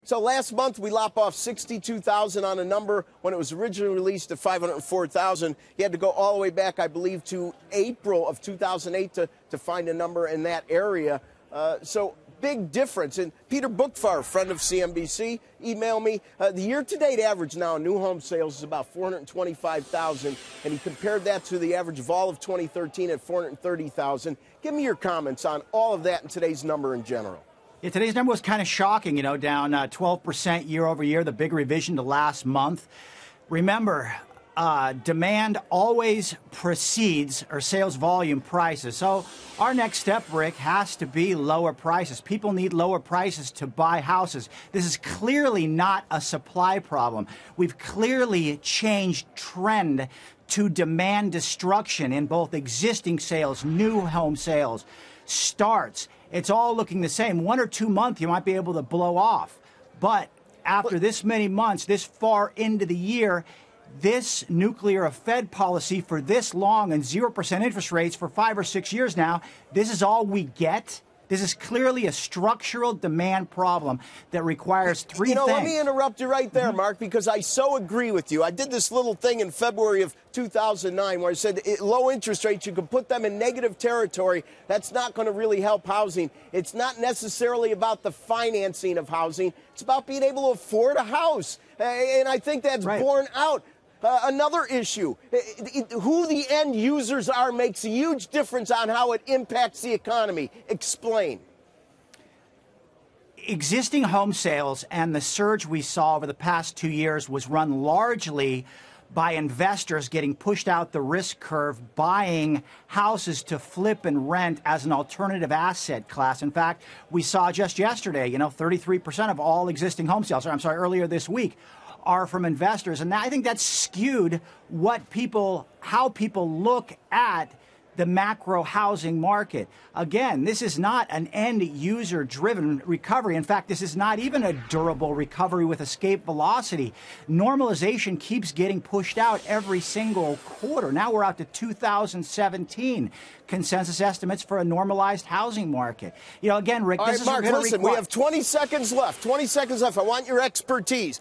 So last month we lop off 62,000 on a number when it was originally released at 504,000. You had to go all the way back, I believe, to April of 2008 to find a number in that area. So big difference. And Peter Bookfar, friend of CNBC, emailed me. The year-to-date average now in new home sales is about 425,000, and he compared that to the average of all of 2013 at 430,000. Give me your comments on all of that and today's number in general. Yeah, today's number was kind of shocking, down 12% year over year, the big revision to last month. Remember, demand always precedes or sales volume prices. So our next step, Rick, has to be lower prices. People need lower prices to buy houses. This is clearly not a supply problem. We've clearly changed trend to demand destruction in both existing sales, new home sales, starts. It's all looking the same. 1 or 2 months you might be able to blow off. But after this many months, this far into the year, this nuclear Fed policy for this long and 0% interest rates for 5 or 6 years now, this is all we get. This is clearly a structural demand problem that requires three things. Let me interrupt you right there, Mark, because I so agree with you. I did this little thing in February of 2009 where I said low interest rates, you can put them in negative territory. That's not going to really help housing. It's not necessarily about the financing of housing. It's about being able to afford a house. And I think that's borne out. Another issue, who the end users are makes a huge difference on how it impacts the economy. Explain. Existing home sales and the surge we saw over the past 2 years was run largely by investors getting pushed out the risk curve, buying houses to flip and rent as an alternative asset class. In fact, we saw just yesterday, 33% of all existing home sales, earlier this week, are from investors. And I think that's skewed how people look at the macro housing market. Again, this is not an end user driven recovery. In fact, this is not even a durable recovery with escape velocity. Normalization keeps getting pushed out every single quarter. Now we're out to 2017 consensus estimates for a normalized housing market. Again, Rick, all this right, Mark, listen, we have 20 seconds left. 20 seconds left. I want your expertise.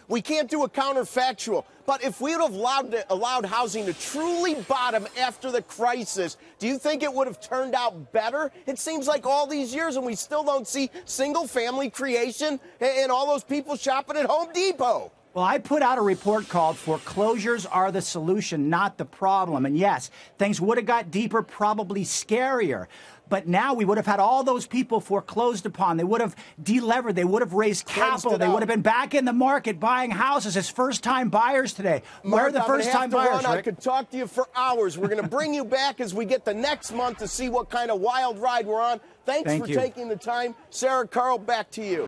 We can't do a counterfactual. But if we would have allowed housing to truly bottom after the crisis, do you think it would have turned out better? It seems like all these years and we still don't see single-family creation and all those people shopping at Home Depot. Well, I put out a report called Foreclosures Are the Solution, Not the Problem. And yes, things would have got deeper, probably scarier. But now we would have had all those people foreclosed upon. They would have delevered. They would have raised capital. They would have been back in the market buying houses as first-time buyers today. Where are the first-time buyers, Rick? I could talk to you for hours. We're going to bring you back as we get the next month to see what kind of wild ride we're on. Thanks for taking the time. Sarah, Carl, back to you.